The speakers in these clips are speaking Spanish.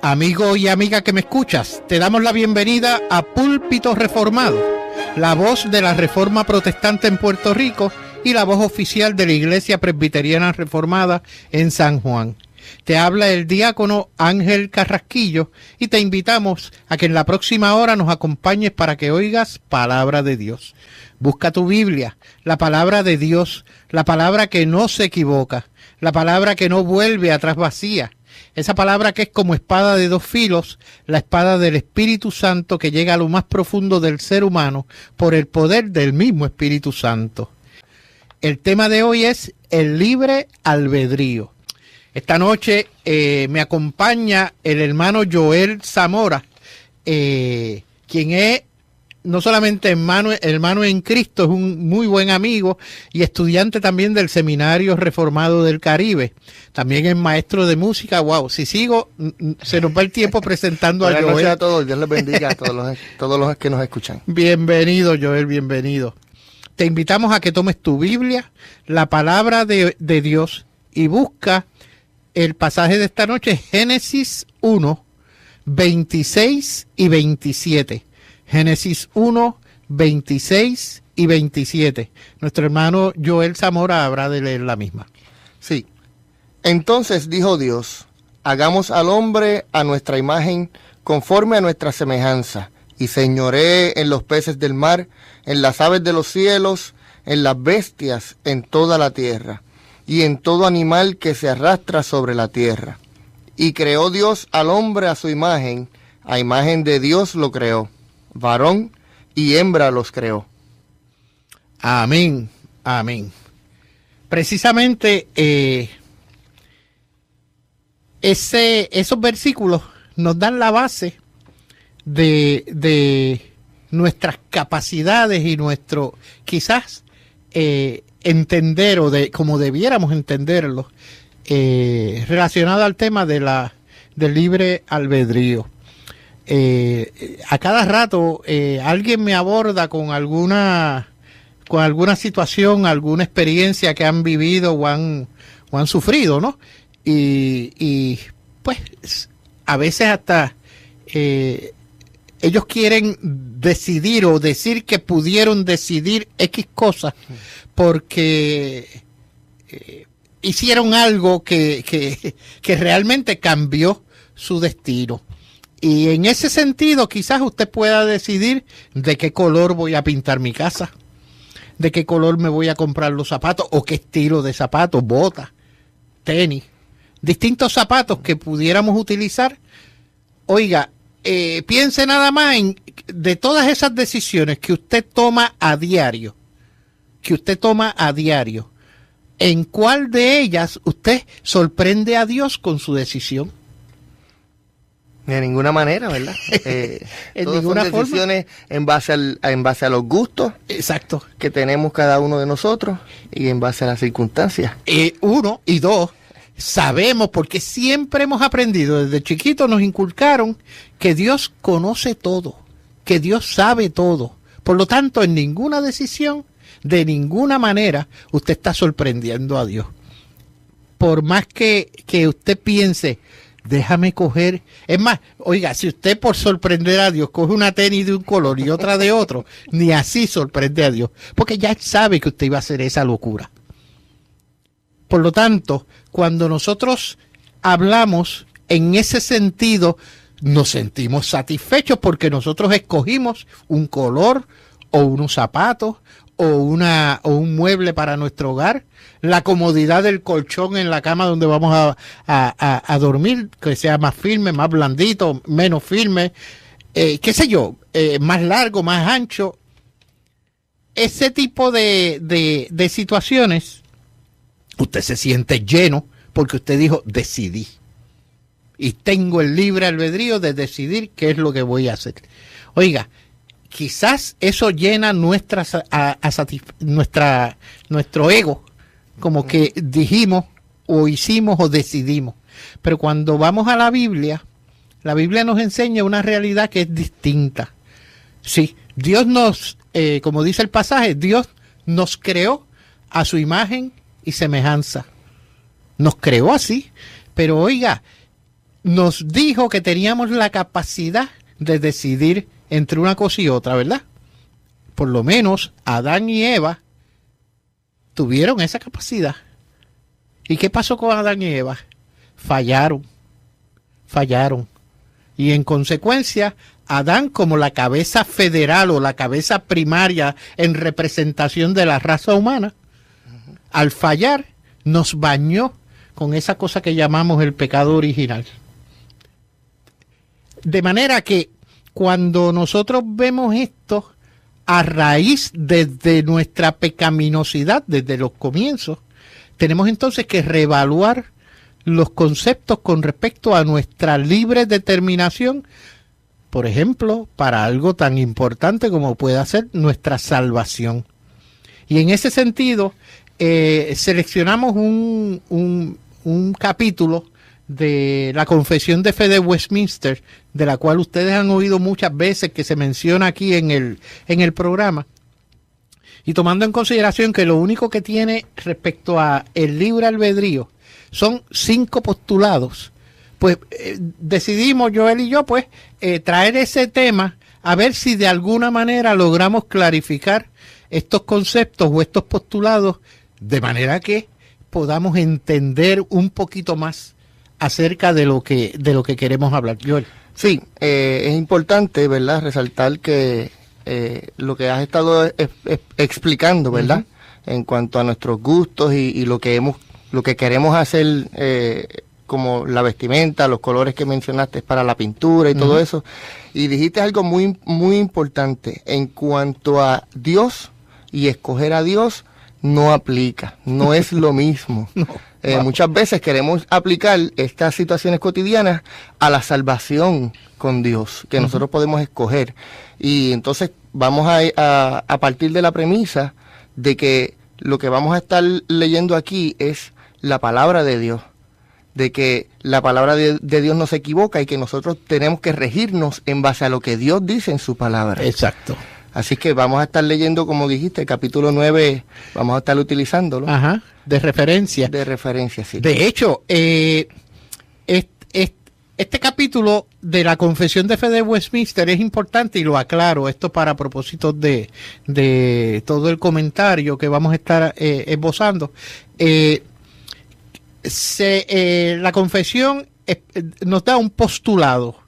Amigo y amiga que me escuchas, te damos la bienvenida a Púlpito Reformado, la voz de la Reforma Protestante en Puerto Rico y la voz oficial de la Iglesia Presbiteriana Reformada en San Juan. Te habla el diácono Ángel Carrasquillo y te invitamos a que en la próxima hora nos acompañes para que oigas palabra de Dios. Busca tu Biblia, la palabra de Dios, la palabra que no se equivoca, la palabra que no vuelve atrás vacía. Esa palabra que es como espada de dos filos, la espada del Espíritu Santo que llega a lo más profundo del ser humano por el poder del mismo Espíritu Santo. El tema de hoy es el libre albedrío. Esta noche me acompaña el hermano Joel Zamora, quien es no solamente hermano en Cristo, es un muy buen amigo y estudiante también del Seminario Reformado del Caribe. También es maestro de música. Wow, si sigo, se nos va el tiempo presentando a Joel. Buenas noches a todos, Dios les bendiga a todos los que nos escuchan. Bienvenido, Joel, bienvenido. Te invitamos a que tomes tu Biblia, la palabra de Dios, y busca el pasaje de esta noche, Génesis 1, 26 y 27. Génesis 1, 26 y 27. Nuestro hermano Joel Zamora habrá de leer la misma. Sí. Entonces dijo Dios, hagamos al hombre a nuestra imagen, conforme a nuestra semejanza, y señoree en los peces del mar, en las aves de los cielos, en las bestias, en toda la tierra, y en todo animal que se arrastra sobre la tierra. Y creó Dios al hombre a su imagen, a imagen de Dios lo creó. Varón y hembra los creó. Amén, amén. Precisamente esos versículos nos dan la base de nuestras capacidades y nuestro quizás entender o de como debiéramos entenderlo relacionado al tema del libre albedrío. A cada rato alguien me aborda con alguna situación, alguna experiencia que han vivido o han sufrido, ¿no? Y pues a veces hasta ellos quieren decidir o decir que pudieron decidir X cosas porque hicieron algo que realmente cambió su destino. Y en ese sentido, quizás usted pueda decidir de qué color voy a pintar mi casa, de qué color me voy a comprar los zapatos, o qué estilo de zapatos, botas, tenis, distintos zapatos que pudiéramos utilizar. Oiga, piense nada más de todas esas decisiones que usted toma a diario, ¿en cuál de ellas usted sorprende a Dios con su decisión? De ninguna manera, ¿verdad? En todas ninguna son decisiones forma. En base a los gustos. Exacto. Que tenemos cada uno de nosotros y en base a las circunstancias. Uno y dos, sabemos porque siempre hemos aprendido, desde chiquitos nos inculcaron que Dios conoce todo, que Dios sabe todo. Por lo tanto, en ninguna decisión, de ninguna manera, usted está sorprendiendo a Dios. Por más que usted piense, déjame coger. Es más, oiga, si usted por sorprender a Dios coge una tenis de un color y otra de otro, ni así sorprende a Dios, porque ya sabe que usted iba a hacer esa locura. Por lo tanto, cuando nosotros hablamos en ese sentido, nos sentimos satisfechos porque nosotros escogimos un color o unos zapatos o un mueble para nuestro hogar, la comodidad del colchón en la cama donde vamos a dormir, que sea más firme, más blandito, menos firme, qué sé yo, más largo, más ancho. Ese tipo de situaciones, usted se siente lleno porque usted dijo, decidí. Y tengo el libre albedrío de decidir qué es lo que voy a hacer. Oiga, quizás eso llena nuestro ego, como que dijimos o hicimos o decidimos. Pero cuando vamos a la Biblia nos enseña una realidad que es distinta. Sí, Dios nos, como dice el pasaje, Dios nos creó a su imagen y semejanza. Nos creó así, pero oiga, nos dijo que teníamos la capacidad de decidir entre una cosa y otra, ¿verdad? Por lo menos Adán y Eva tuvieron esa capacidad. ¿Y qué pasó con Adán y Eva? Fallaron. Y en consecuencia, Adán, como la cabeza federal o la cabeza primaria en representación de la raza humana, al fallar, nos bañó con esa cosa que llamamos el pecado original. De manera que cuando nosotros vemos esto a raíz desde nuestra pecaminosidad, desde los comienzos, tenemos entonces que reevaluar los conceptos con respecto a nuestra libre determinación, por ejemplo, para algo tan importante como pueda ser nuestra salvación. Y en ese sentido, seleccionamos un capítulo de la Confesión de Fe de Westminster, de la cual ustedes han oído muchas veces que se menciona aquí en el programa, y tomando en consideración que lo único que tiene respecto a el libre albedrío son 5 postulados, pues decidimos Joel y yo pues traer ese tema a ver si de alguna manera logramos clarificar estos conceptos o estos postulados de manera que podamos entender un poquito más acerca de lo que queremos hablar. Joel. Sí, es importante, ¿verdad?, resaltar que lo que has estado explicando, ¿verdad?, en cuanto a nuestros gustos y lo que queremos hacer, como la vestimenta, los colores que mencionaste para la pintura y todo eso. Y dijiste algo muy, muy importante en cuanto a Dios y escoger a Dios. No aplica, no es lo mismo. No. Muchas veces queremos aplicar estas situaciones cotidianas a la salvación con Dios, que nosotros podemos escoger. Y entonces vamos a partir de la premisa de que lo que vamos a estar leyendo aquí es la palabra de Dios, de que la palabra de Dios no se equivoca y que nosotros tenemos que regirnos en base a lo que Dios dice en su palabra. Exacto. Así que vamos a estar leyendo, como dijiste, el capítulo 9, vamos a estar utilizándolo. Ajá, de referencia. De referencia, sí. De hecho, este capítulo de la Confesión de Fe de Westminster es importante y lo aclaro, esto para propósitos de todo el comentario que vamos a estar esbozando. La confesión nos da un postulado,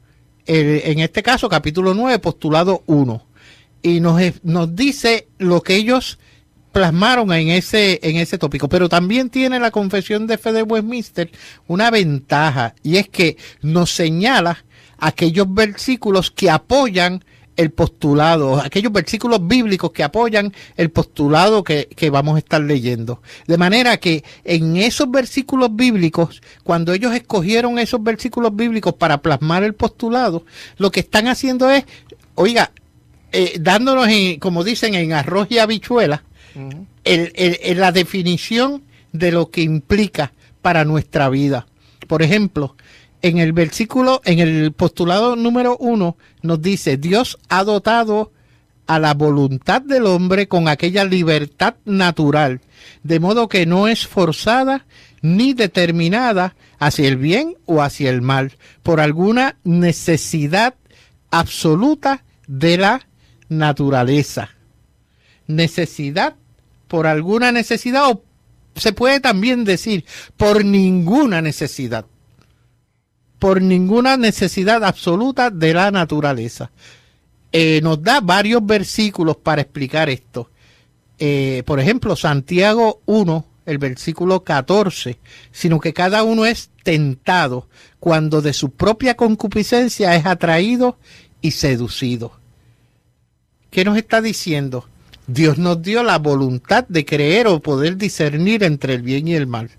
en este caso capítulo 9, postulado 1. Y nos dice lo que ellos plasmaron en ese tópico. Pero también tiene la Confesión de Fe de Westminster una ventaja, y es que nos señala aquellos versículos que apoyan el postulado, aquellos versículos bíblicos que apoyan el postulado que vamos a estar leyendo. De manera que en esos versículos bíblicos, cuando ellos escogieron esos versículos bíblicos para plasmar el postulado, lo que están haciendo es, oiga, dándonos, como dicen, en arroz y habichuela, la definición de lo que implica para nuestra vida. Por ejemplo, en el postulado número 1 nos dice: Dios ha dotado a la voluntad del hombre con aquella libertad natural, de modo que no es forzada ni determinada hacia el bien o hacia el mal, por alguna necesidad absoluta de la naturaleza. Necesidad, por alguna necesidad, o se puede también decir por ninguna necesidad. Por ninguna necesidad absoluta de la naturaleza. Nos da varios versículos para explicar esto. Por ejemplo, Santiago 1, el versículo 14, sino que cada uno es tentado cuando de su propia concupiscencia es atraído y seducido. ¿Qué nos está diciendo? Dios nos dio la voluntad de creer o poder discernir entre el bien y el mal.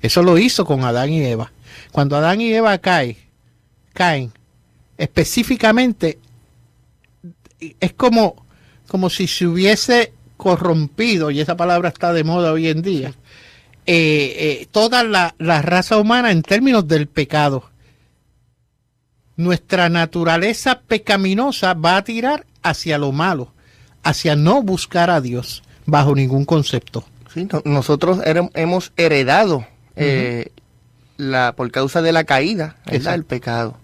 Eso lo hizo con Adán y Eva. Cuando Adán y Eva caen, específicamente, es como si se hubiese corrompido, y esa palabra está de moda hoy en día, toda la raza humana en términos del pecado. Nuestra naturaleza pecaminosa va a tirar hacia lo malo, hacia no buscar a Dios bajo ningún concepto. Sí, nosotros hemos heredado por causa de la caída, ¿verdad? Exacto. El pecado.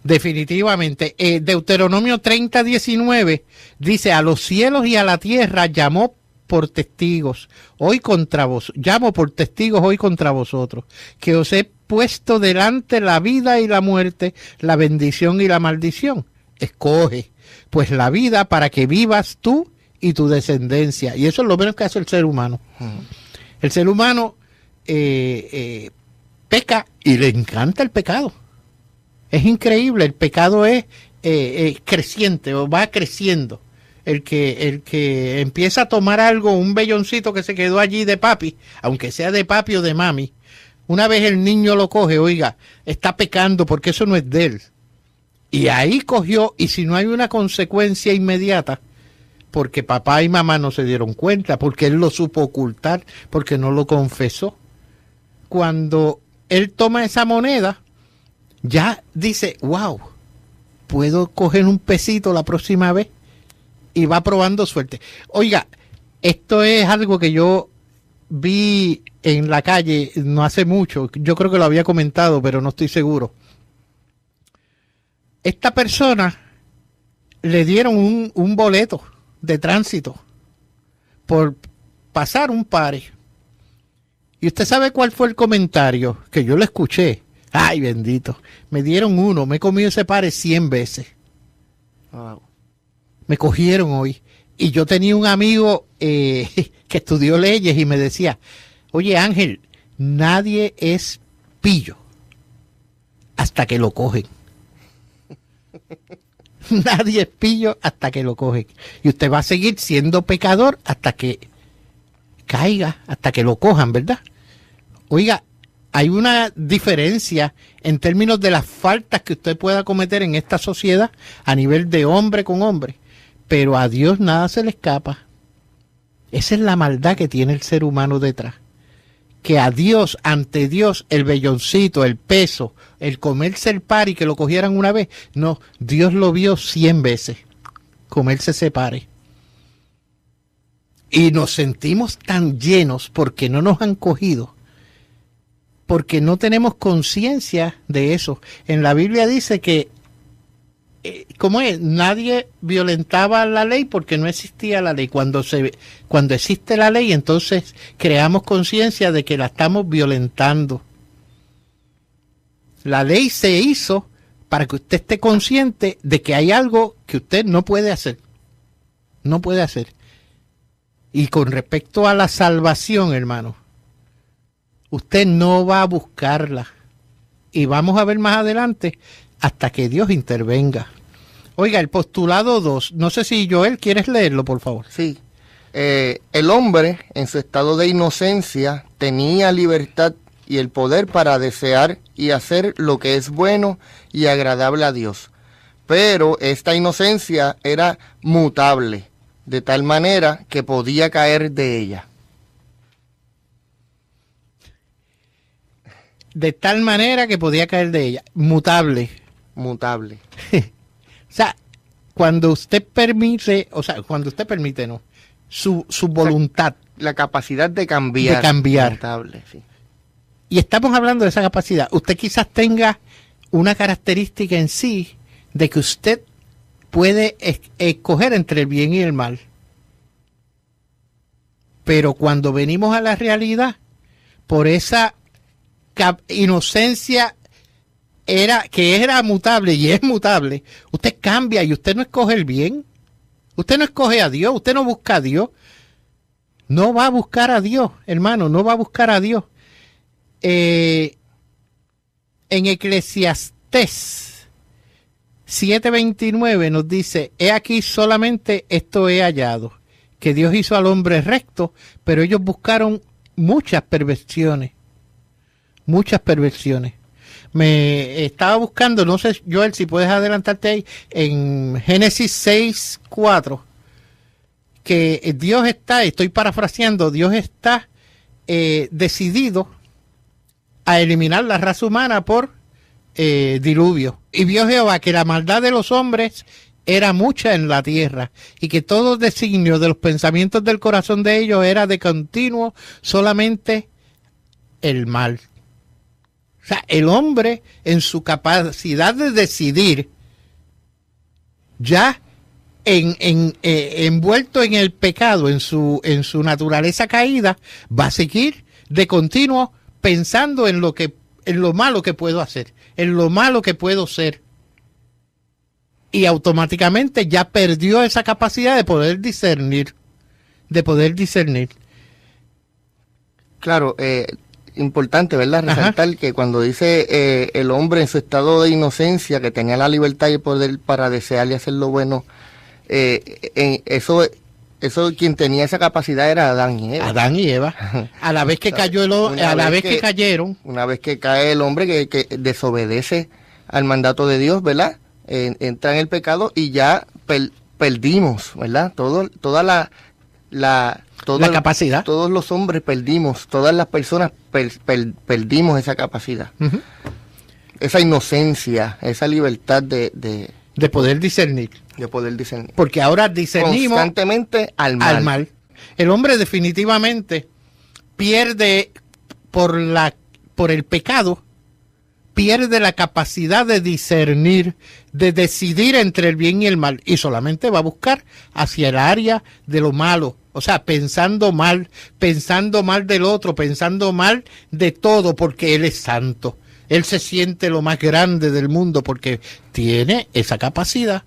Definitivamente. Deuteronomio 30:19 dice: a los cielos y a la tierra llamó por testigos hoy contra vos, llamo por testigos hoy contra vosotros, que os he puesto delante la vida y la muerte, la bendición y la maldición. Escoge pues la vida para que vivas tú y tu descendencia. Y eso es lo menos que hace el ser humano. El ser humano peca y le encanta el pecado. Es increíble, el pecado es creciente o va creciendo. El que empieza a tomar algo, un velloncito que se quedó allí de papi, aunque sea de papi o de mami, una vez el niño lo coge, oiga, está pecando porque eso no es de él. Y ahí cogió, y si no hay una consecuencia inmediata, porque papá y mamá no se dieron cuenta, porque él lo supo ocultar, porque no lo confesó, cuando él toma esa moneda, ya dice, wow, puedo coger un pesito la próxima vez, y va probando suerte. Oiga, esto es algo que yo vi en la calle no hace mucho, yo creo que lo había comentado, pero no estoy seguro. Esta persona le dieron un boleto de tránsito por pasar un pare. ¿Y usted sabe cuál fue el comentario? Que yo lo escuché. Ay, bendito. Me dieron uno, me he comido ese pare 100 veces. Wow. Me cogieron hoy. Y yo tenía un amigo que estudió leyes y me decía, oye Ángel, nadie es pillo hasta que lo cogen. Nadie es pillo hasta que lo cogen. Y usted va a seguir siendo pecador hasta que caiga, hasta que lo cojan, ¿verdad? Oiga, hay una diferencia en términos de las faltas que usted pueda cometer en esta sociedad a nivel de hombre con hombre, pero a Dios nada se le escapa. Esa es la maldad que tiene el ser humano detrás. Que a Dios, ante Dios, el velloncito, el peso, el comerse el par y que lo cogieran una vez, no, Dios lo vio 100 veces, comerse ese pare. Y nos sentimos tan llenos porque no nos han cogido, porque no tenemos conciencia de eso. En la Biblia dice que, ¿cómo es? Nadie violentaba la ley porque no existía la ley. Cuando existe la ley, entonces creamos conciencia de que la estamos violentando. La ley se hizo para que usted esté consciente de que hay algo que usted no puede hacer. No puede hacer. Y con respecto a la salvación, hermano, usted no va a buscarla. Y vamos a ver más adelante hasta que Dios intervenga. Oiga, el postulado 2, no sé si Joel, ¿quieres leerlo, por favor? Sí. El hombre, en su estado de inocencia, tenía libertad y el poder para desear y hacer lo que es bueno y agradable a Dios. Pero esta inocencia era mutable, de tal manera que podía caer de ella. De tal manera que podía caer de ella. Mutable. Mutable. O sea, cuando usted permite, no, su voluntad. La capacidad de cambiar. De cambiar. Mutable, sí. Y estamos hablando de esa capacidad. Usted quizás tenga una característica en sí de que usted puede escoger entre el bien y el mal. Pero cuando venimos a la realidad, por esa inocencia que era mutable y es mutable, usted cambia y usted no escoge el bien, usted no escoge a Dios, usted no busca a Dios, no va a buscar a Dios, hermano, no va a buscar a Dios. En Eclesiastés 7:29 nos dice, he aquí solamente esto he hallado, que Dios hizo al hombre recto, pero ellos buscaron muchas perversiones. Me estaba buscando, no sé, Joel, si puedes adelantarte ahí, en Génesis 6:4, que Dios está, estoy parafraseando, Dios está decidido a eliminar la raza humana por diluvio. Y vio Jehová que la maldad de los hombres era mucha en la tierra, y que todo designio de los pensamientos del corazón de ellos era de continuo solamente el mal. O sea, el hombre en su capacidad de decidir, ya envuelto en el pecado, en su naturaleza caída, va a seguir de continuo pensando en lo malo que puedo hacer, en lo malo que puedo ser. Y automáticamente ya perdió esa capacidad de poder discernir. Claro, importante, ¿verdad? Resaltar que cuando dice el hombre en su estado de inocencia, que tenía la libertad y el poder para desear y hacer lo bueno, eso quien tenía esa capacidad era Adán y Eva. Adán y Eva. A la vez que cayó que cayeron. Una vez que cae el hombre que desobedece al mandato de Dios, ¿verdad? Entra en el pecado y ya perdimos, ¿verdad? Toda la capacidad. Todos los hombres perdimos, todas las personas perdimos esa capacidad. Uh-huh. Esa inocencia, esa libertad de poder discernir. De poder discernir. Porque ahora discernimos constantemente al mal. El hombre definitivamente pierde por el pecado, pierde la capacidad de discernir, de decidir entre el bien y el mal, y solamente va a buscar hacia el área de lo malo. O sea, pensando mal del otro, pensando mal de todo, porque él es santo. Él se siente lo más grande del mundo porque tiene esa capacidad.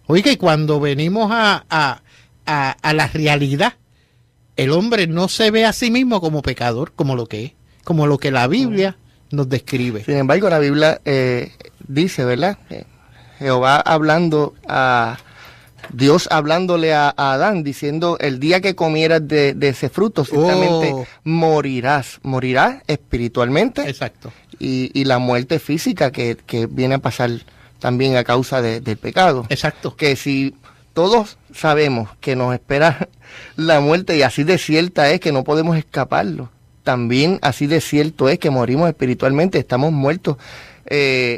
Oiga, y cuando venimos a la realidad, el hombre no se ve a sí mismo como pecador, como lo que es, como lo que la Biblia nos describe. Sin embargo, la Biblia dice, ¿verdad? Jehová Dios hablándole a Adán, diciendo, el día que comieras de ese fruto, ciertamente morirás espiritualmente. Exacto. Y la muerte física que viene a pasar también a causa del pecado. Exacto. Que si todos sabemos que nos espera la muerte y así de cierta es que no podemos escaparlo, también así de cierto es que morimos espiritualmente, estamos muertos,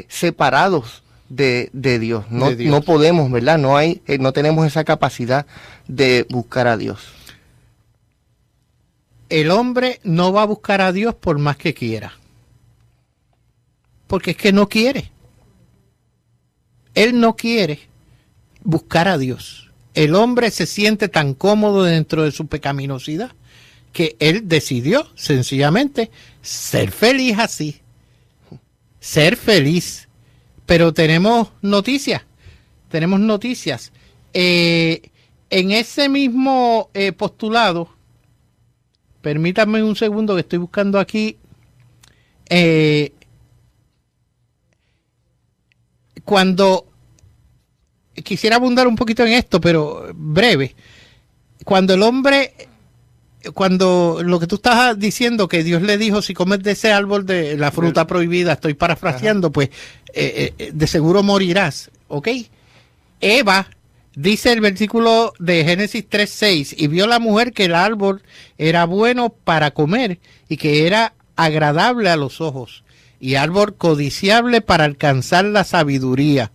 separados de Dios. No podemos, ¿verdad? No tenemos esa capacidad de buscar a Dios. El hombre no va a buscar a Dios por más que quiera. Porque es que no quiere. Él no quiere buscar a Dios. El hombre se siente tan cómodo dentro de su pecaminosidad que él decidió sencillamente ser feliz así. Ser feliz. Pero tenemos noticias. En ese mismo postulado, permítanme un segundo que estoy buscando aquí. Cuando quisiera abundar un poquito en esto, pero breve. Cuando lo que tú estás diciendo, que Dios le dijo, si comes de ese árbol de la fruta prohibida, estoy parafraseando, pues de seguro morirás, ¿ok? Eva, dice el versículo de Génesis 3:6, y vio la mujer que el árbol era bueno para comer y que era agradable a los ojos, y árbol codiciable para alcanzar la sabiduría.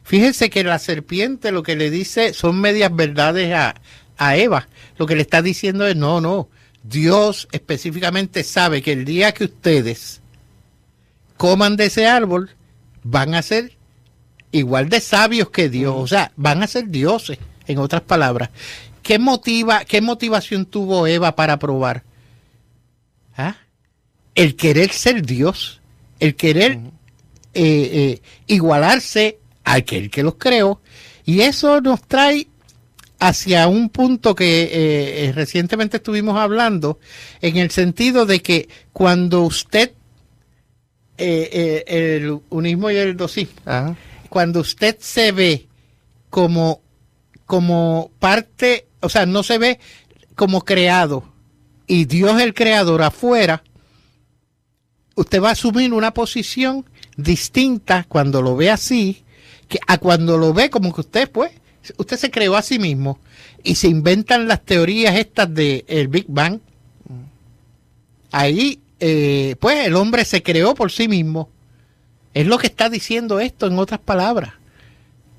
Fíjense que la serpiente lo que le dice son medias verdades a Eva. Lo que le está diciendo es, no, Dios específicamente sabe que el día que ustedes coman de ese árbol, van a ser igual de sabios que Dios, o sea, van a ser dioses, en otras palabras. ¿Qué motivación tuvo Eva para probar? El querer ser Dios, el querer igualarse a aquel que los creó, y eso nos trae hacia un punto que recientemente estuvimos hablando, en el sentido de que cuando usted, el unismo y el dosismo, cuando usted se ve como parte, o sea, no se ve como creado, y Dios el creador afuera, usted va a asumir una posición distinta cuando lo ve así, que a cuando lo ve como que usted se creó a sí mismo, y se inventan las teorías estas del Big Bang. Ahí, pues el hombre se creó por sí mismo. Es lo que está diciendo esto en otras palabras.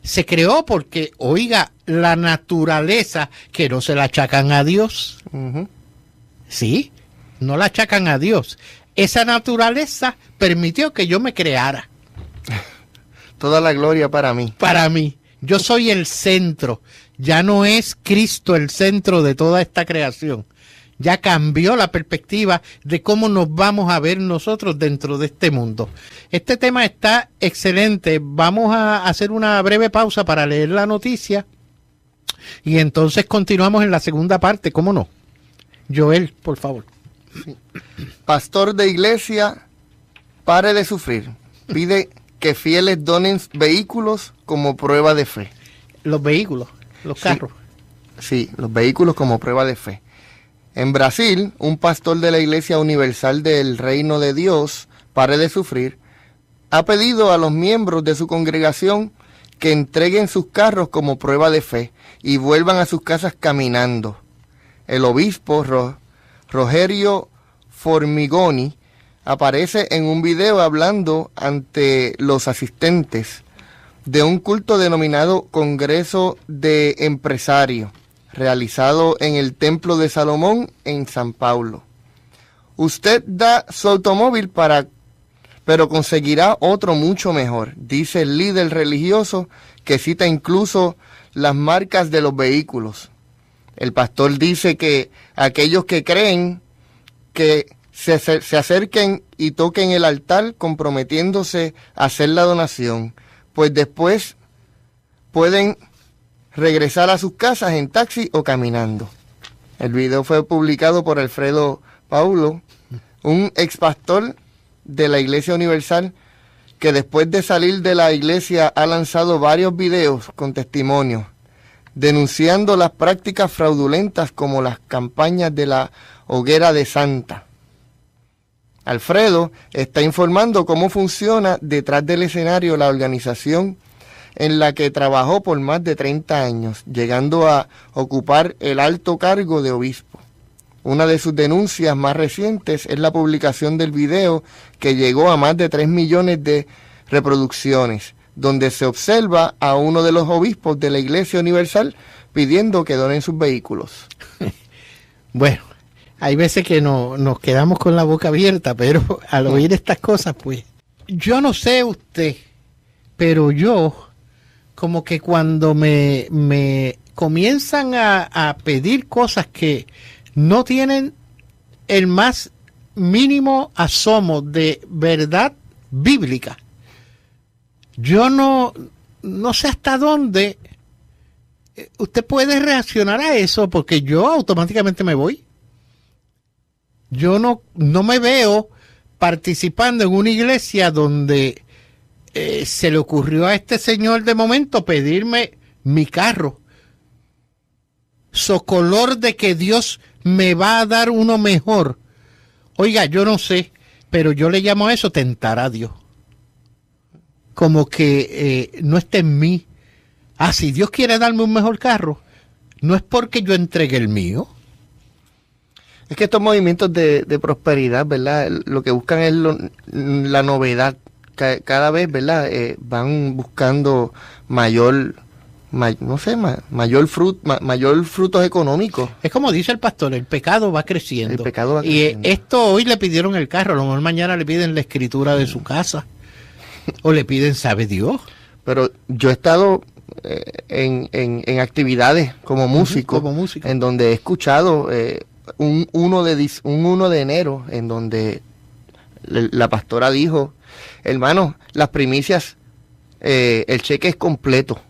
Se creó porque, oiga, la naturaleza, que no se la achacan a Dios. Sí, no la achacan a Dios. esa naturaleza permitió que yo me creara. Toda la gloria para mí. Para mí. Yo soy el centro. Ya no es Cristo el centro de toda esta creación. Ya cambió la perspectiva de cómo nos vamos a ver nosotros dentro de este mundo. Este tema está excelente. Vamos a hacer una breve pausa para leer la noticia y entonces continuamos en la segunda parte. ¿Cómo no? Joel, por favor. Pastor de iglesia, pare de sufrir. Pide que fieles donen vehículos como prueba de fe. Los vehículos, los carros. Sí, los vehículos como prueba de fe. En Brasil, un pastor de la Iglesia Universal del Reino de Dios, Pare de Sufrir, ha pedido a los miembros de su congregación que entreguen sus carros como prueba de fe y vuelvan a sus casas caminando. El obispo Rogerio Formigoni aparece en un video hablando ante los asistentes de un culto denominado Congreso de Empresarios, realizado en el Templo de Salomón en San Paulo. Usted da su automóvil pero conseguirá otro mucho mejor, dice el líder religioso, que cita incluso las marcas de los vehículos. El pastor dice que aquellos que creen que se acerquen y toquen el altar comprometiéndose a hacer la donación, pues después pueden regresar a sus casas en taxi o caminando. El video fue publicado por Alfredo Paulo, un ex pastor de la Iglesia Universal, que después de salir de la iglesia ha lanzado varios videos con testimonios, denunciando las prácticas fraudulentas como las campañas de la Hoguera de Santa. Alfredo está informando cómo funciona detrás del escenario la organización en la que trabajó por más de 30 años, llegando a ocupar el alto cargo de obispo. Una de sus denuncias más recientes es la publicación del video que llegó a más de 3 millones de reproducciones, donde se observa a uno de los obispos de la Iglesia Universal pidiendo que donen sus vehículos. Bueno, hay veces que nos quedamos con la boca abierta, pero al oír estas cosas, pues, yo no sé usted, pero yo, como que cuando me comienzan a pedir cosas que no tienen el más mínimo asomo de verdad bíblica, yo no sé hasta dónde usted puede reaccionar a eso, porque yo automáticamente me voy. Yo no me veo participando en una iglesia donde se le ocurrió a este señor de momento pedirme mi carro, socolor de que Dios me va a dar uno mejor. Oiga, yo no sé, pero yo le llamo a eso tentar a Dios. Como que no está en mí. Si Dios quiere darme un mejor carro, no es porque yo entregue el mío. Es que estos movimientos de prosperidad, ¿verdad? Lo que buscan es la novedad. Cada vez, ¿verdad? Van buscando mayor frutos económicos. Es como dice el pastor, el pecado va creciendo. El pecado va creciendo. Y esto hoy le pidieron el carro, a lo mejor mañana le piden la escritura de su casa. O le piden, ¿sabe Dios? Pero yo he estado en actividades como músico, en donde he escuchado un 1 de enero, en donde la pastora dijo, hermano, las primicias, el cheque es completo.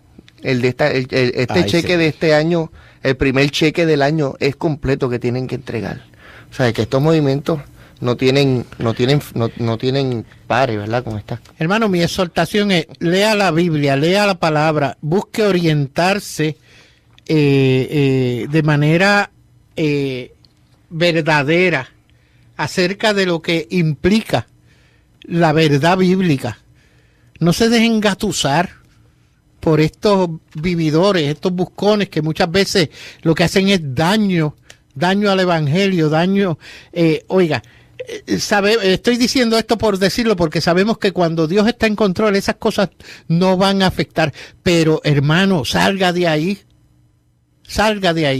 Este cheque sí, de este año, el primer cheque del año es completo que tienen que entregar. O sea, que estos movimientos no tienen pares, ¿verdad? Como está. Hermano, mi exhortación es, lea la Biblia, lea la palabra, busque orientarse de manera verdadera acerca de lo que implica la verdad bíblica. No se dejen engatusar por estos vividores, estos buscones que muchas veces lo que hacen es daño al evangelio, estoy diciendo esto por decirlo porque sabemos que cuando Dios está en control esas cosas no van a afectar, pero hermano, salga de ahí, salga de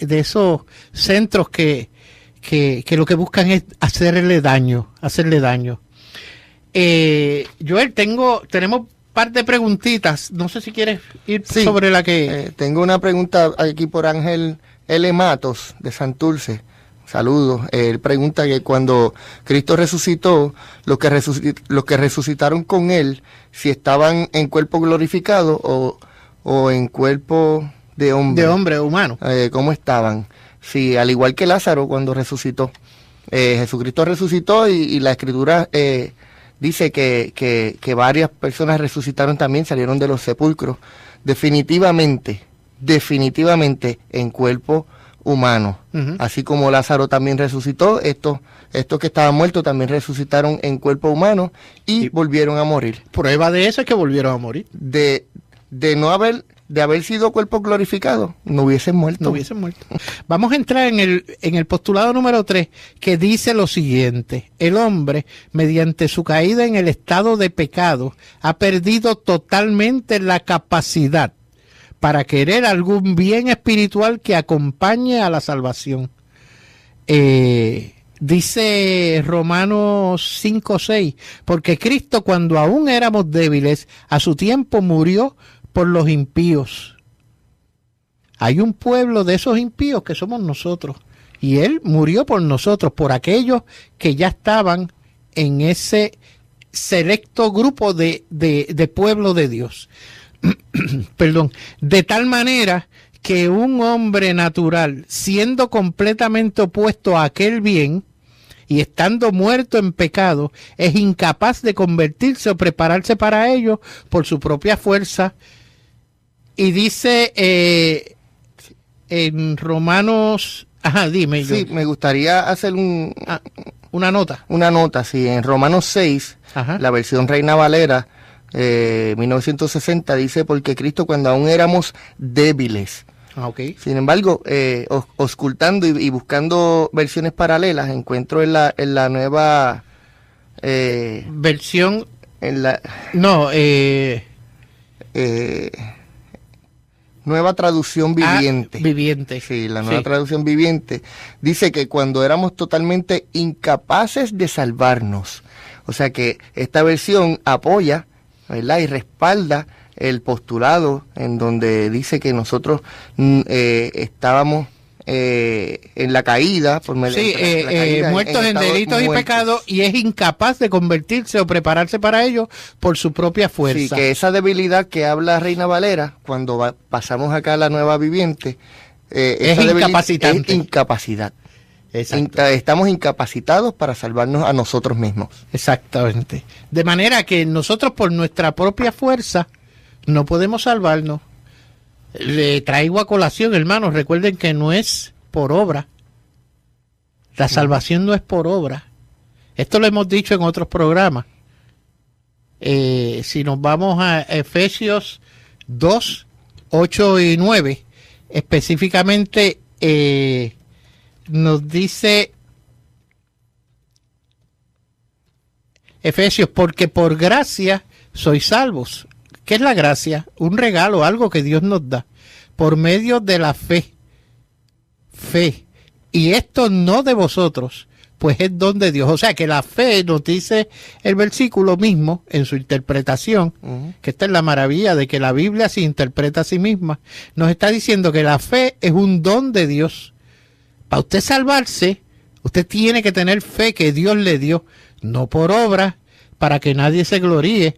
esos centros que que lo que buscan es hacerle daño. Joel, tenemos un par de preguntitas. No sé si quieres ir sobre la que... tengo una pregunta aquí por Ángel L. Matos, de Santurce. Saludos. Él pregunta que cuando Cristo resucitó, los que resucitaron con él, si estaban en cuerpo glorificado o en cuerpo de hombre. De hombre, humano. ¿Cómo estaban? Sí, al igual que Lázaro cuando resucitó. Jesucristo resucitó y la Escritura dice que varias personas resucitaron también, salieron de los sepulcros. Definitivamente en cuerpo humano. Uh-huh. Así como Lázaro también resucitó, estos que estaban muertos también resucitaron en cuerpo humano y volvieron a morir. Prueba de eso es que volvieron a morir. De haber sido cuerpo glorificado, no hubiesen muerto. Vamos a entrar en el postulado número 3, que dice lo siguiente: el hombre, mediante su caída en el estado de pecado, ha perdido totalmente la capacidad para querer algún bien espiritual que acompañe a la salvación. Dice Romanos 5:6, porque Cristo, cuando aún éramos débiles, a su tiempo murió por los impíos. Hay un pueblo de esos impíos que somos nosotros, y Él murió por nosotros, por aquellos que ya estaban en ese selecto grupo de pueblo de Dios. Perdón, de tal manera que un hombre natural, siendo completamente opuesto a aquel bien y estando muerto en pecado, es incapaz de convertirse o prepararse para ello por su propia fuerza. Y dice en Romanos... dime. Sí, me gustaría hacer una nota. Una nota, sí. En Romanos 6, la versión Reina Valera, 1960, dice, porque Cristo cuando aún éramos débiles. Okay. Sin embargo, auscultando y buscando versiones paralelas, encuentro en la nueva... versión... En la... No, nueva traducción viviente. Viviente. Sí, la nueva traducción viviente. Dice que cuando éramos totalmente incapaces de salvarnos. O sea que esta versión apoya, ¿verdad?, y respalda el postulado en donde dice que nosotros estábamos en la caída, por medio de la caída, muertos en delitos y pecados, y es incapaz de convertirse o prepararse para ello por su propia fuerza. Sí, que esa debilidad que habla Reina Valera, cuando pasamos acá a la nueva viviente, es incapacitante. Es incapacidad. Estamos incapacitados para salvarnos a nosotros mismos. Exactamente. De manera que nosotros por nuestra propia fuerza no podemos salvarnos. Le traigo a colación, hermanos, recuerden que no es por obra. La salvación no es por obra. Esto lo hemos dicho en otros programas. Si nos vamos a Efesios 2, 8 y 9, específicamente nos dice Efesios, porque por gracia sois salvos. ¿Qué es la gracia? Un regalo, algo que Dios nos da por medio de la fe. Fe. Y esto no de vosotros, pues es don de Dios. O sea que la fe, nos dice el versículo mismo en su interpretación, que esta es la maravilla de que la Biblia se interpreta a sí misma, nos está diciendo que la fe es un don de Dios. Para usted salvarse, usted tiene que tener fe que Dios le dio, no por obra, para que nadie se gloríe.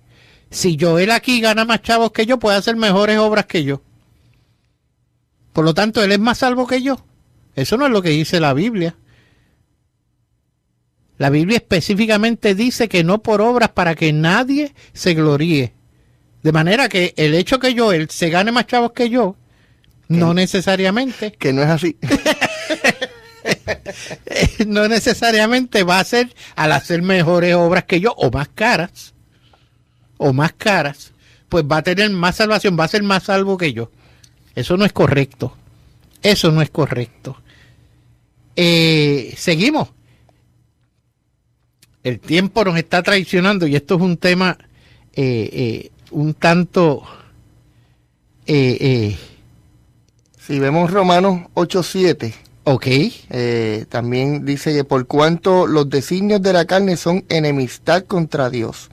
Si Joel aquí gana más chavos que yo, puede hacer mejores obras que yo. Por lo tanto, él es más salvo que yo. Eso no es lo que dice la Biblia. La Biblia específicamente dice que no por obras para que nadie se gloríe. De manera que el hecho que Joel se gane más chavos que yo, no necesariamente. Que no es así. No necesariamente va a ser al hacer mejores obras que yo o más caras. Pues va a tener más salvación, va a ser más salvo que yo. Eso no es correcto. Seguimos. El tiempo nos está traicionando y esto es un tema un tanto... Si vemos Romanos 8:7, Ok. También dice que por cuanto los designios de la carne son enemistad contra Dios,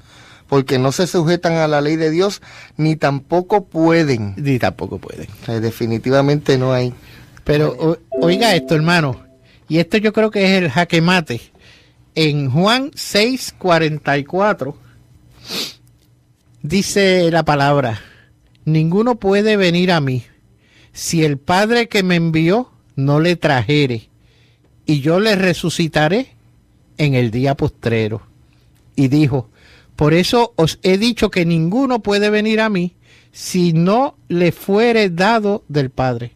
porque no se sujetan a la ley de Dios, ni tampoco pueden. Ni tampoco pueden. O sea, definitivamente no hay. Pero oiga esto, hermano, y esto yo creo que es el jaque mate. En Juan 6:44 dice la palabra: ninguno puede venir a mí si el Padre que me envió no le trajere, y yo le resucitaré en el día postrero. Y dijo: por eso os he dicho que ninguno puede venir a mí si no le fuere dado del Padre.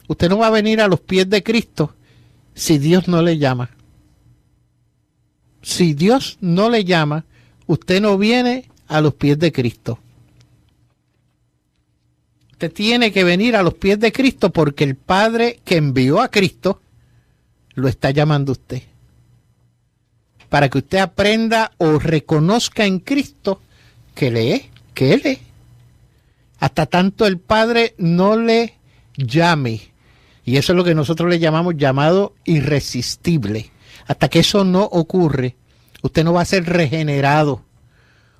Usted no va a venir a los pies de Cristo si Dios no le llama. Si Dios no le llama, usted no viene a los pies de Cristo. Usted tiene que venir a los pies de Cristo porque el Padre que envió a Cristo lo está llamando a usted. Para que usted aprenda o reconozca en Cristo que Él es. Hasta tanto el Padre no le llame. Y eso es lo que nosotros le llamamos llamado irresistible. Hasta que eso no ocurre, usted no va a ser regenerado.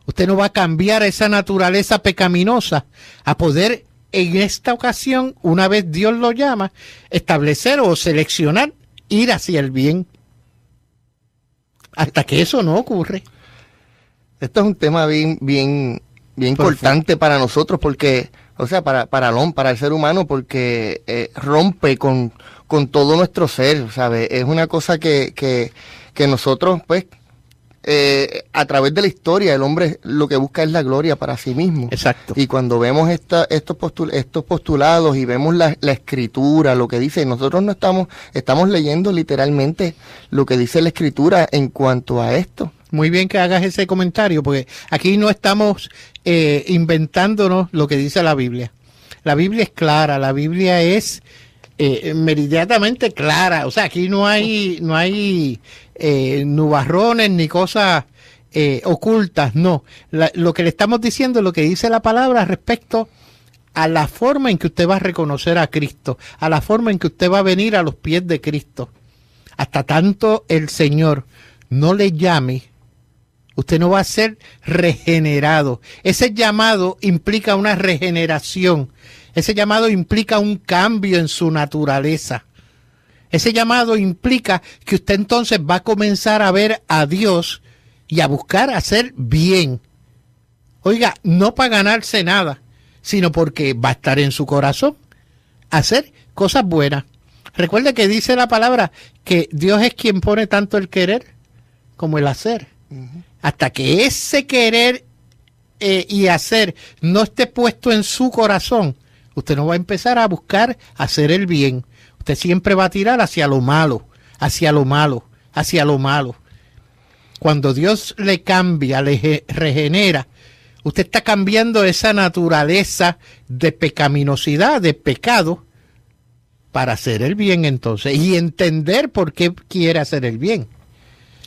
Usted no va a cambiar esa naturaleza pecaminosa a poder en esta ocasión, una vez Dios lo llama, establecer o seleccionar ir hacia el bien. Hasta que eso no ocurre. Esto es un tema bien importante para nosotros porque, o sea, para el ser humano, porque rompe con todo nuestro ser, ¿sabes? Es una cosa que nosotros, pues, a través de la historia, el hombre lo que busca es la gloria para sí mismo. Exacto. Y cuando vemos estos postulados y vemos la escritura, lo que dice, nosotros no estamos leyendo literalmente lo que dice la escritura en cuanto a esto. Muy bien que hagas ese comentario, porque aquí no estamos inventándonos lo que dice la Biblia. La Biblia es clara, la Biblia es meridianamente clara. O sea, aquí no hay nubarrones ni cosas ocultas, no. Lo que le estamos diciendo es lo que dice la palabra respecto a la forma en que usted va a reconocer a Cristo, a la forma en que usted va a venir a los pies de Cristo. Hasta tanto el Señor no le llame, usted no va a ser regenerado. Ese llamado implica una regeneración. Ese llamado implica un cambio en su naturaleza. Ese llamado implica que usted entonces va a comenzar a ver a Dios y a buscar hacer bien. Oiga, no para ganarse nada, sino porque va a estar en su corazón hacer cosas buenas. Recuerde que dice la palabra que Dios es quien pone tanto el querer como el hacer. Hasta que ese querer y hacer no esté puesto en su corazón, usted no va a empezar a buscar hacer el bien. Usted siempre va a tirar hacia lo malo, hacia lo malo, hacia lo malo. Cuando Dios le cambia, le regenera, usted está cambiando esa naturaleza de pecaminosidad, de pecado, para hacer el bien entonces y entender por qué quiere hacer el bien.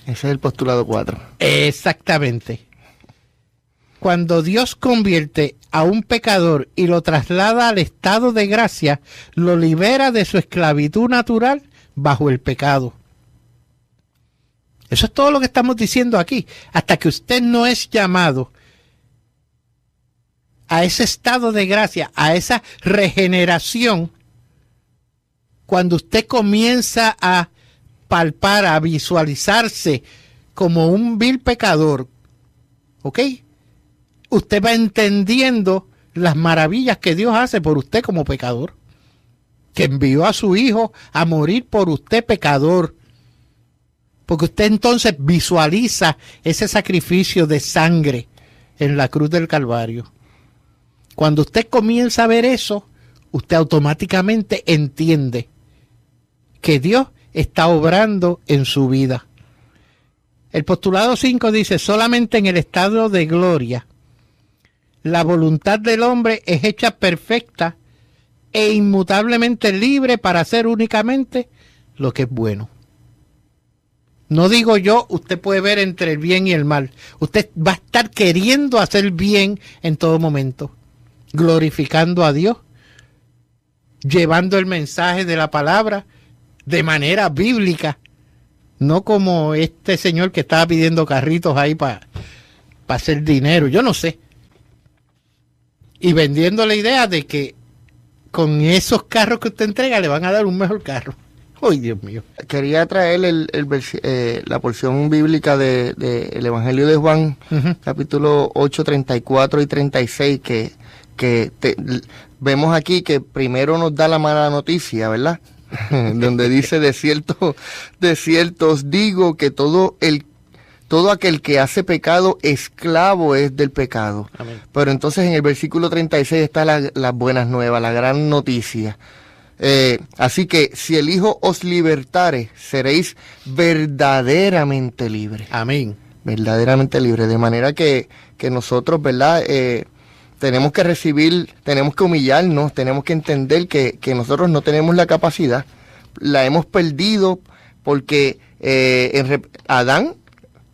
Ese es el postulado 4. Exactamente. Cuando Dios convierte a un pecador y lo traslada al estado de gracia, lo libera de su esclavitud natural bajo el pecado. Eso es todo lo que estamos diciendo aquí. Hasta que usted no es llamado a ese estado de gracia, a esa regeneración, cuando usted comienza a palpar, a visualizarse como un vil pecador, ¿ok? Usted va entendiendo las maravillas que Dios hace por usted como pecador, que envió a su Hijo a morir por usted pecador, porque usted entonces visualiza ese sacrificio de sangre en la cruz del Calvario. Cuando usted comienza a ver eso, usted automáticamente entiende que Dios está obrando en su vida. El postulado 5 dice: solamente en el estado de gloria la voluntad del hombre es hecha perfecta e inmutablemente libre para hacer únicamente lo que es bueno. No digo yo, usted puede ver entre el bien y el mal. Usted va a estar queriendo hacer bien en todo momento, glorificando a Dios, llevando el mensaje de la palabra de manera bíblica, no como este señor que estaba pidiendo carritos ahí para hacer dinero, yo no sé. Y vendiendo la idea de que con esos carros que usted entrega le van a dar un mejor carro. ¡Ay, Dios mío! Quería traer la porción bíblica del Evangelio de Juan, capítulo 8, 34 y 36, vemos aquí que primero nos da la mala noticia, ¿verdad? Donde dice, de cierto os digo que todo aquel que hace pecado, esclavo es del pecado. Amén. Pero entonces en el versículo 36 está las buenas nuevas, la gran noticia. Así que si el Hijo os libertare, seréis verdaderamente libres. Amén. Verdaderamente libres. De manera que nosotros, ¿verdad? Tenemos que recibir, tenemos que humillarnos, tenemos que entender que nosotros no tenemos la capacidad. La hemos perdido porque Adán,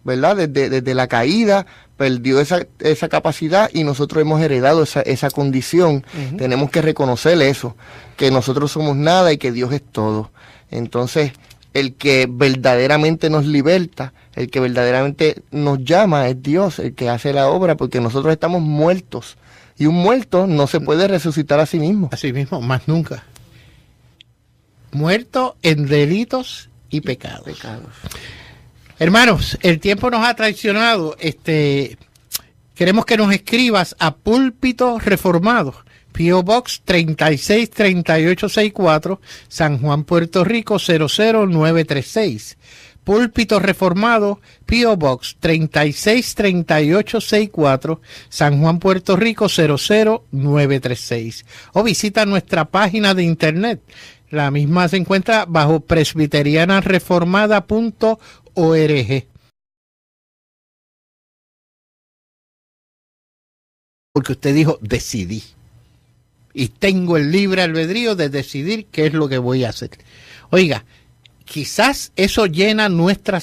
¿verdad? Desde la caída perdió esa capacidad y nosotros hemos heredado esa condición. Tenemos que reconocer eso, que nosotros somos nada y que Dios es todo. Entonces, el que verdaderamente nos liberta, el que verdaderamente nos llama es Dios, el que hace la obra, porque nosotros estamos muertos. Y un muerto no se puede resucitar a sí mismo. Así mismo, más nunca. Muerto en delitos y pecados. Hermanos, el tiempo nos ha traicionado. Queremos que nos escribas a Púlpito Reformado, P.O. Box 363864, San Juan, Puerto Rico 00936. Púlpito Reformado, P.O. Box 363864, San Juan, Puerto Rico 00936. O visita nuestra página de internet. La misma se encuentra bajo presbiterianareformada.org. Porque usted dijo, decidí. Y tengo el libre albedrío de decidir qué es lo que voy a hacer. Oiga, quizás eso llena nuestro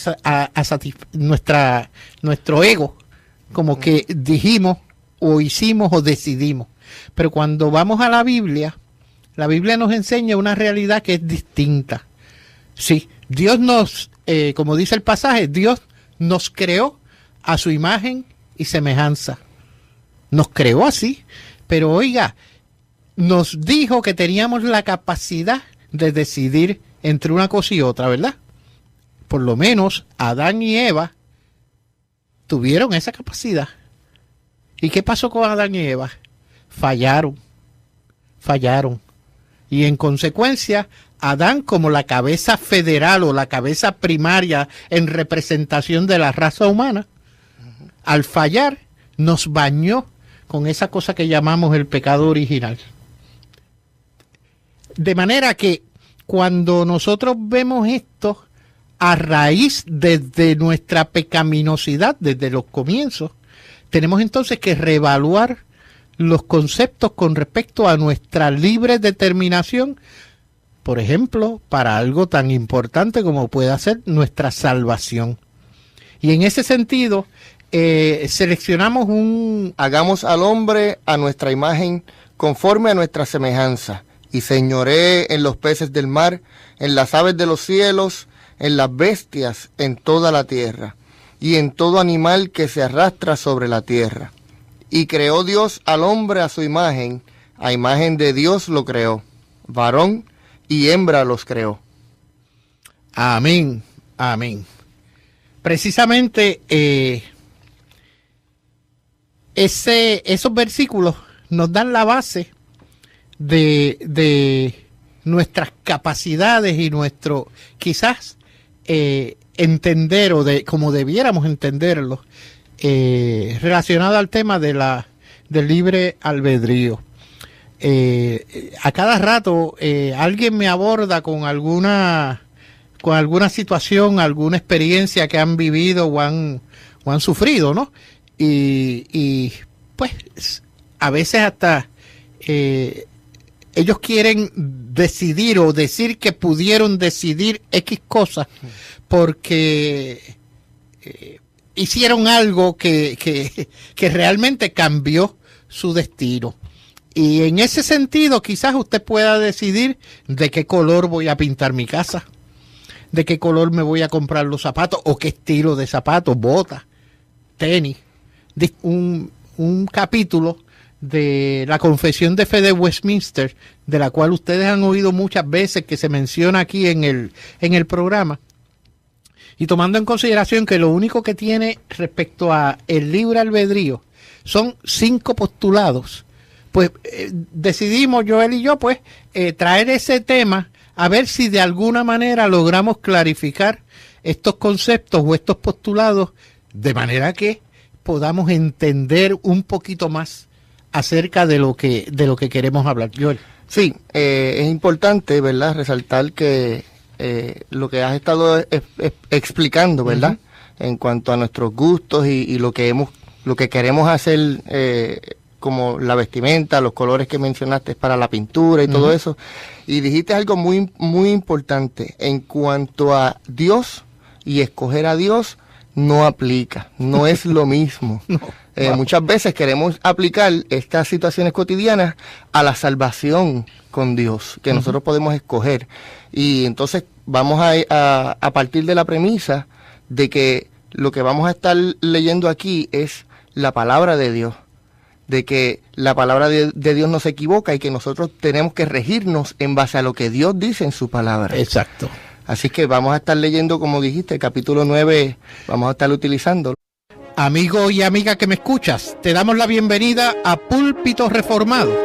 ego, como que dijimos o hicimos o decidimos. Pero cuando vamos a la Biblia nos enseña una realidad que es distinta. Sí, Dios nos, como dice el pasaje, Dios nos creó a su imagen y semejanza. Nos creó así, pero oiga, nos dijo que teníamos la capacidad de decidir entre una cosa y otra, ¿verdad? Por lo menos Adán y Eva tuvieron esa capacidad. ¿Y qué pasó con Adán y Eva? Fallaron. Y en consecuencia, Adán, como la cabeza federal o la cabeza primaria en representación de la raza humana, al fallar, nos bañó con esa cosa que llamamos el pecado original. De manera que cuando nosotros vemos esto a raíz desde nuestra pecaminosidad, desde los comienzos, tenemos entonces que reevaluar los conceptos con respecto a nuestra libre determinación, por ejemplo, para algo tan importante como pueda ser nuestra salvación. Y en ese sentido, seleccionamos Hagamos al hombre a nuestra imagen, conforme a nuestra semejanza, y señoree en los peces del mar, en las aves de los cielos, en las bestias, en toda la tierra, y en todo animal que se arrastra sobre la tierra. Y creó Dios al hombre a su imagen, a imagen de Dios lo creó, varón y hembra los creó. Amén, amén. Precisamente esos versículos nos dan la base de nuestras capacidades y nuestro quizás entender o de como debiéramos entenderlo relacionado al tema del libre albedrío. A cada rato alguien me aborda con alguna situación, alguna experiencia que han vivido o han sufrido, ¿no? Y pues a veces hasta ellos quieren decidir o decir que pudieron decidir X cosas porque hicieron algo que realmente cambió su destino. Y en ese sentido quizás usted pueda decidir de qué color voy a pintar mi casa. de qué color me voy a comprar los zapatos o qué estilo de zapatos, botas, tenis. Un capítulo de la Confesión de Fe de Westminster, de la cual ustedes han oído muchas veces que se menciona aquí en el programa. Y tomando en consideración que lo único que tiene respecto a el libre albedrío son 5 postulados, pues decidimos Joel y yo pues traer ese tema a ver si de alguna manera logramos clarificar estos conceptos o estos postulados de manera que podamos entender un poquito más acerca de lo que queremos hablar. Joel. Sí, es importante, ¿verdad?, resaltar que lo que has estado explicando, ¿verdad?, en cuanto a nuestros gustos y lo que queremos hacer, como la vestimenta, los colores que mencionaste para la pintura y todo eso. Y dijiste algo muy, muy importante en cuanto a Dios y escoger a Dios. No aplica, no es lo mismo. No, muchas veces queremos aplicar estas situaciones cotidianas a la salvación con Dios, que nosotros podemos escoger. Y entonces vamos a partir de la premisa de que lo que vamos a estar leyendo aquí es la palabra de Dios, de que la palabra de Dios no se equivoca y que nosotros tenemos que regirnos en base a lo que Dios dice en su palabra. Exacto. Así que vamos a estar leyendo, como dijiste, el capítulo 9, vamos a estar utilizando. Amigo y amiga que me escuchas, te damos la bienvenida a Púlpito Reformado,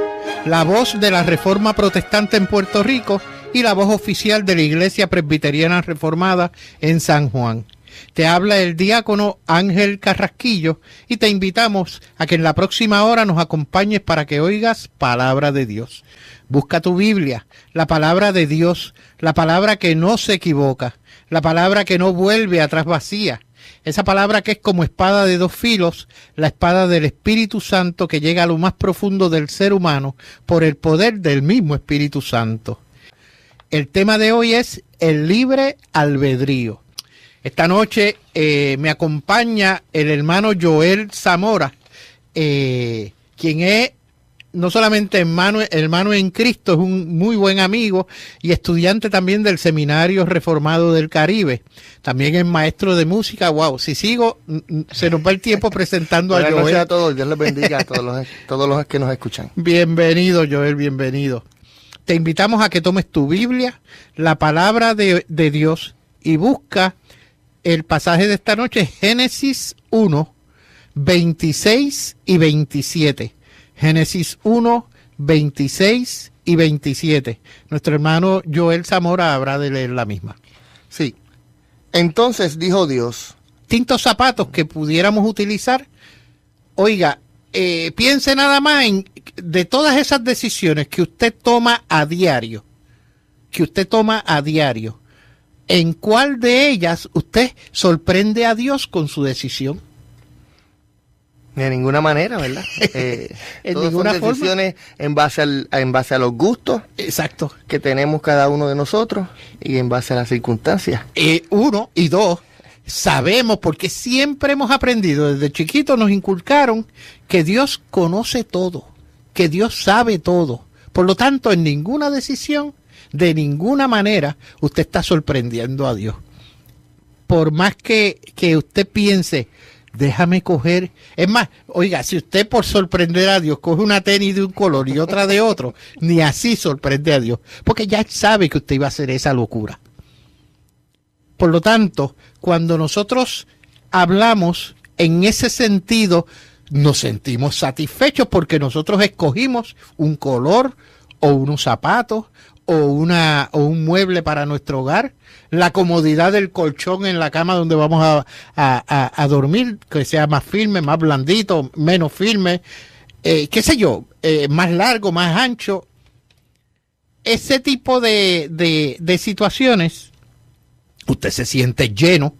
la voz de la Reforma Protestante en Puerto Rico y la voz oficial de la Iglesia Presbiteriana Reformada en San Juan. Te habla el diácono Ángel Carrasquillo y te invitamos a que en la próxima hora nos acompañes para que oigas palabra de Dios. Busca tu Biblia, la palabra de Dios, la palabra que no se equivoca, la palabra que no vuelve atrás vacía, esa palabra que es como espada de 2 filos, la espada del Espíritu Santo que llega a lo más profundo del ser humano por el poder del mismo Espíritu Santo. El tema de hoy es el libre albedrío. Esta noche me acompaña el hermano Joel Zamora, quien es no solamente hermano en Cristo, es un muy buen amigo y estudiante también del Seminario Reformado del Caribe. También es maestro de música. Wow, si sigo, se nos va el tiempo presentando a Joel. Buenas noches a todos, Dios les bendiga a todos los que nos escuchan. Bienvenido, Joel, bienvenido. Te invitamos a que tomes tu Biblia, la palabra de Dios, y busca el pasaje de esta noche, Génesis 1, 26 y 27. Génesis 1, 26 y 27. Nuestro hermano Joel Zamora habrá de leer la misma. Sí. Entonces dijo Dios. Distintos zapatos que pudiéramos utilizar. Oiga, piense nada más de todas esas decisiones que usted toma a diario. ¿En cuál de ellas usted sorprende a Dios con su decisión? De ninguna manera, ¿verdad? En todas ninguna son decisiones forma. En base a los gustos. Exacto. Que tenemos cada uno de nosotros y en base a las circunstancias. 1 y 2, sabemos porque siempre hemos aprendido, desde chiquitos nos inculcaron que Dios conoce todo, que Dios sabe todo. Por lo tanto, en ninguna decisión, de ninguna manera, usted está sorprendiendo a Dios. Por más que usted piense, déjame coger. Es más, oiga, si usted por sorprender a Dios coge una tenis de un color y otra de otro, ni así sorprende a Dios, porque ya sabe que usted iba a hacer esa locura. Por lo tanto, cuando nosotros hablamos en ese sentido, nos sentimos satisfechos porque nosotros escogimos un color o unos zapatos o un mueble para nuestro hogar, la comodidad del colchón en la cama donde vamos a dormir, que sea más firme, más blandito, menos firme, qué sé yo, más largo, más ancho. Ese tipo de situaciones, usted se siente lleno,